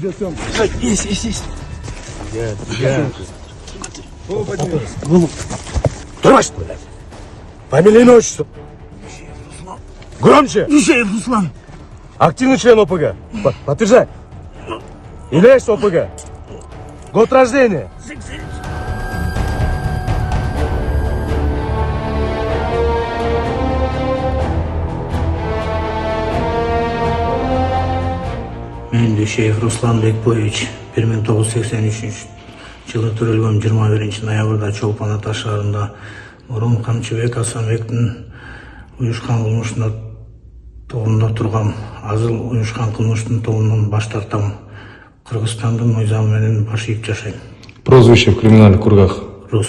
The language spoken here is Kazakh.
Есть. Durmaz böyle. Фамилия, имя, отчество. Громче. Дюшеев Руслан. Активный член ОПГ. Подтверждай. Являешься ОПГ. Год рождения. Мен Дюшеев Руслан Бекбоевич 1983 жылы төрөлгөм 21 ноябрда Чолпан Ата шаарында Орун Камчыбек Асанбектин уюшкан кылмыштын тобунда тургам. Азыл уюшкан кылмыштын тобунан баш тартам. Кыргызстандын мыйзамы менен баш ийип жашайм. Прозвище в криминальных кругах? Рус.